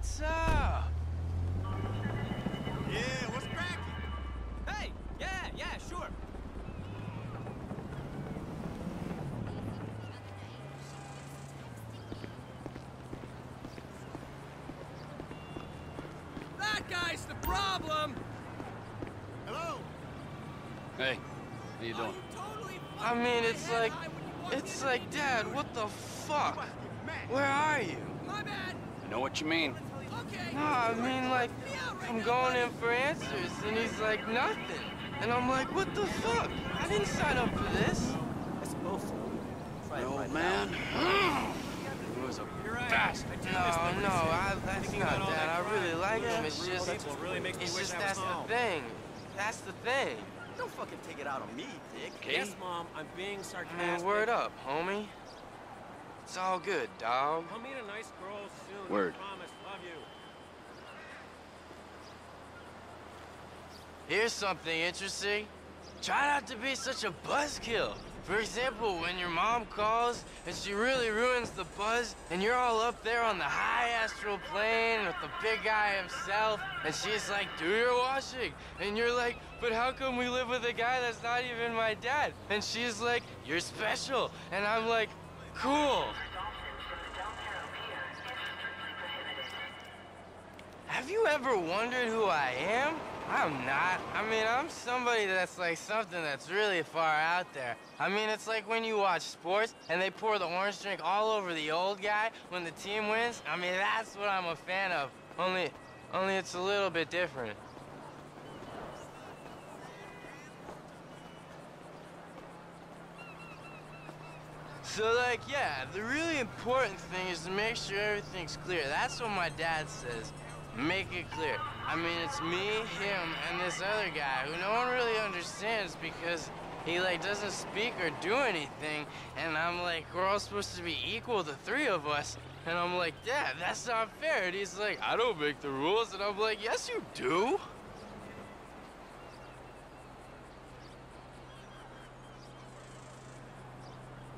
what's up? Yeah, what's cracking? Hey, yeah, sure. That guy's the problem! Hello? Hey, how you doing? I mean, it's like, Dad, what the fuck? Where are you? My bad. I know what you mean. Okay. No, I mean, like, I'm going in for answers, and he's like, nothing. And I'm like, what the fuck? I didn't sign up for this. My old man. He was a bastard. No, that's not that. I really like him. It's just, that's the thing. That's the thing. Don't fucking take it out on me, Dick. Okay? Yes, Mom, I'm being I sarcastic. mean, word up, homie. It's all good, dog. I'll meet a nice girl soon. Word. I promise. Love you. Here's something interesting. Try not to be such a buzzkill. For example, when your mom calls and she really ruins the buzz and you're all up there on the high astral plane with the big guy himself and she's like, do your washing. And you're like, but how come we live with a guy that's not even my dad? And she's like, you're special. And I'm like, cool. Have you ever wondered who I am? I'm not. I mean, I'm somebody that's like something that's really far out there. I mean, it's like when you watch sports and they pour the orange drink all over the old guy when the team wins. I mean, that's what I'm a fan of. Only it's a little bit different. So, like, yeah, the really important thing is to make sure everything's clear. That's what my dad says. Make it clear. I mean, it's me, him, and this other guy who no one really understands because he, like, doesn't speak or do anything. And I'm like, we're all supposed to be equal, the three of us. And I'm like, Dad, that's not fair. And he's like, I don't make the rules. And I'm like, yes, you do.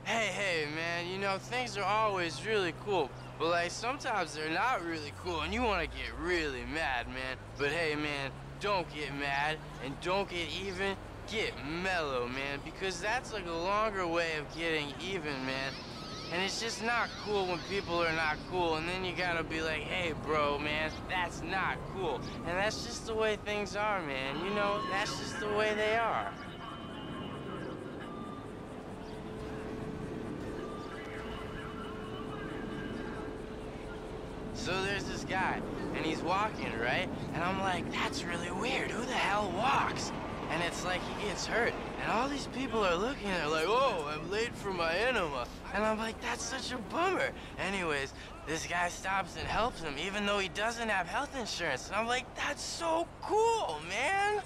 Hey, man, you know, things are always really cool, but like sometimes they're not really cool and you want to get really mad, man. But hey, man, don't get mad and don't get even, get mellow, man, because that's like a longer way of getting even, man. And it's just not cool when people are not cool, and then you gotta be like, hey, bro, man, that's not cool. And that's just the way things are, man, you know, that's just the way they are. So there's this guy, and he's walking, right? And I'm like, that's really weird. Who the hell walks? And it's like he gets hurt, and all these people are looking, they're like, oh, I'm late for my enema. And I'm like, that's such a bummer. Anyways, this guy stops and helps him, even though he doesn't have health insurance. And I'm like, that's so cool, man.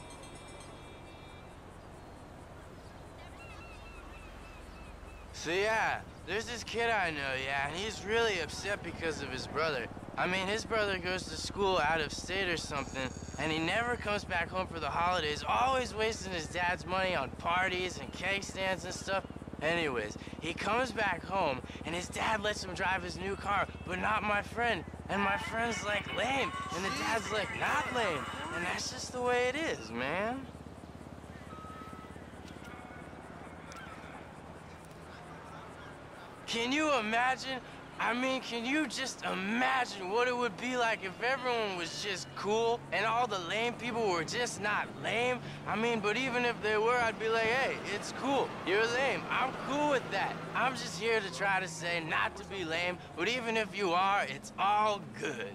So yeah, there's this kid I know, yeah, and he's really upset because of his brother. I mean, his brother goes to school out of state or something, and he never comes back home for the holidays, always wasting his dad's money on parties and cake stands and stuff. Anyways, he comes back home, and his dad lets him drive his new car, but not my friend. And my friend's like, lame, and the dad's like, not lame. And that's just the way it is, man. Can you imagine? I mean, can you just imagine what it would be like if everyone was just cool and all the lame people were just not lame? I mean, but even if they were, I'd be like, hey, it's cool. You're lame. I'm cool with that. I'm just here to try to say not to be lame, but even if you are, it's all good.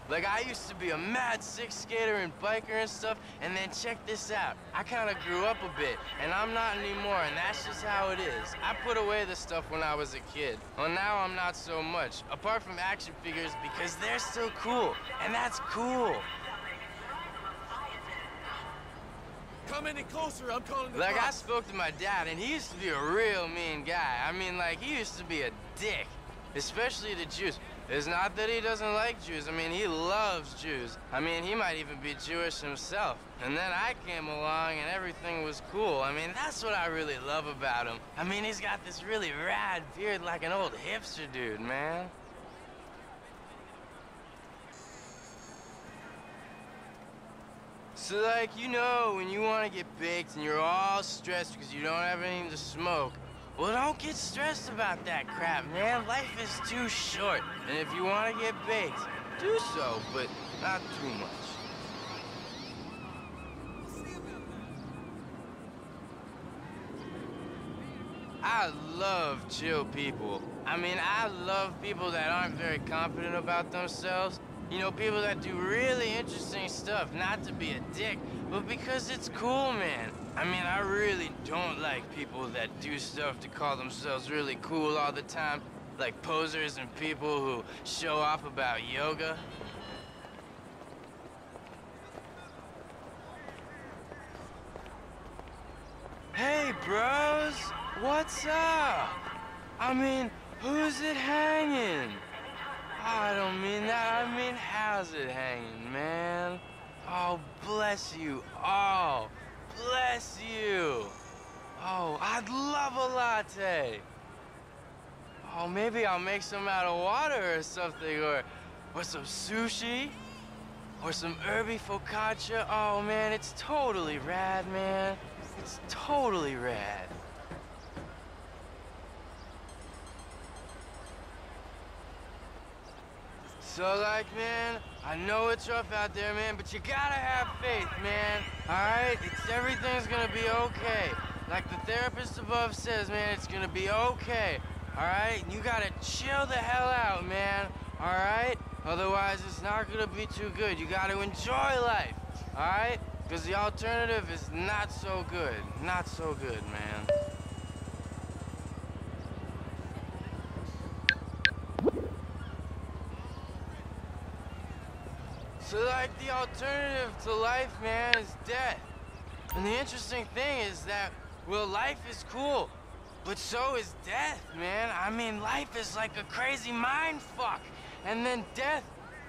Like, I used to be a mad sick skater and biker and stuff, and then check this out. I kind of grew up a bit, and I'm not anymore, and that's just how it is. I put away the stuff when I was a kid. Well, now I'm not so much, apart from action figures, because they're still cool, and that's cool. Come any closer, I'm calling the Like, I cops. spoke to my dad, and he used to be a real mean guy. I mean, like, he used to be a dick, especially to Jews. It's not that he doesn't like Jews. I mean, he loves Jews. I mean, he might even be Jewish himself. And then I came along and everything was cool. I mean, that's what I really love about him. I mean, he's got this really rad beard like an old hipster dude, man. So, like, you know, when you want to get baked and you're all stressed because you don't have anything to smoke, well, don't get stressed about that crap, man. Life is too short. And if you want to get baked, do so, but not too much. I love chill people. I mean, I love people that aren't very confident about themselves. You know, people that do really interesting stuff, not to be a dick, but because it's cool, man. I mean, I really don't like people that do stuff to call themselves really cool all the time, like posers and people who show off about yoga. Hey, bros, what's up? I mean, who's it hanging? I don't mean that, I mean, how's it hanging, man? Oh, bless you all. Bless you. Oh, I'd love a latte. Oh, maybe I'll make some out of water or something, or some sushi, or some herby focaccia. Oh, man, it's totally rad, man. It's totally rad. So, like, man, I know it's rough out there, man, but you gotta have faith, man. Alright? Everything's gonna be okay. Like the therapist above says, man, it's gonna be okay. Alright? You gotta chill the hell out, man. Alright? Otherwise, it's not gonna be too good. You gotta enjoy life. Alright? Because the alternative is not so good. Not so good, man. So, like, the alternative to life, man, is death. And the interesting thing is that, well, life is cool, but so is death, man. I mean, life is like a crazy mind fuck. And then death,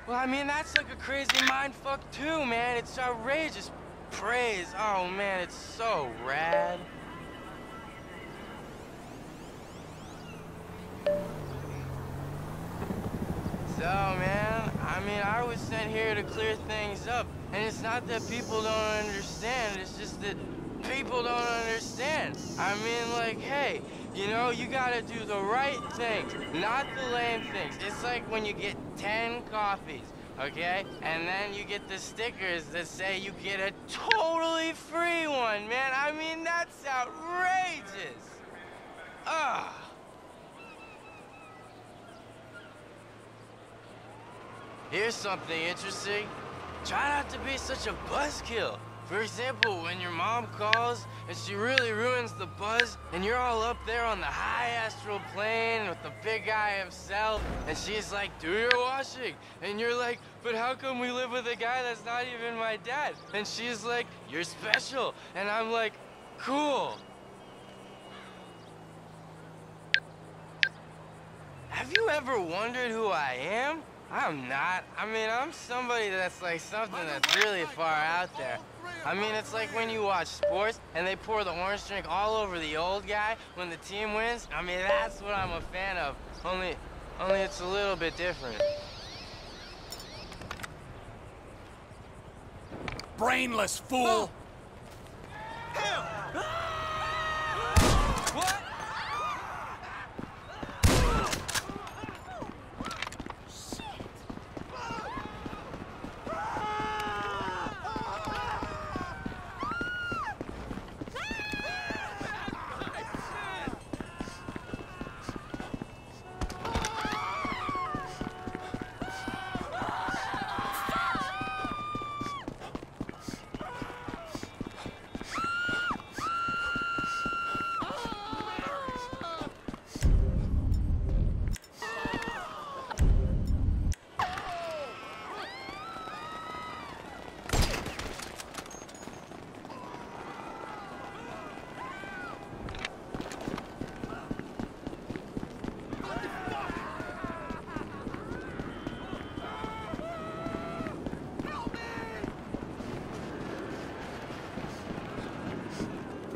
well, I mean, that's like a crazy mind fuck too, man. It's outrageous praise. Oh, man, it's so rad. So, man, I mean, I was sent here to clear things up. And it's not that people don't understand, it's just that people don't understand. I mean, like, hey, you know, you gotta do the right things, not the lame things. It's like when you get 10 coffees, okay? And then you get the stickers that say you get a totally free one, man. I mean, that's outrageous. Ugh. Here's something interesting. Try not to be such a buzzkill. For example, when your mom calls and she really ruins the buzz and you're all up there on the high astral plane with the big guy himself and she's like, do your washing. And you're like, but how come we live with a guy that's not even my dad? And she's like, you're special. And I'm like, cool. Have you ever wondered who I am? I'm not. I mean, I'm somebody that's like something that's really far out there. I mean, it's like when you watch sports and they pour the orange drink all over the old guy when the team wins. I mean, that's what I'm a fan of. Only it's a little bit different. Brainless fool! Hell! What?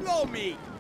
Blow me!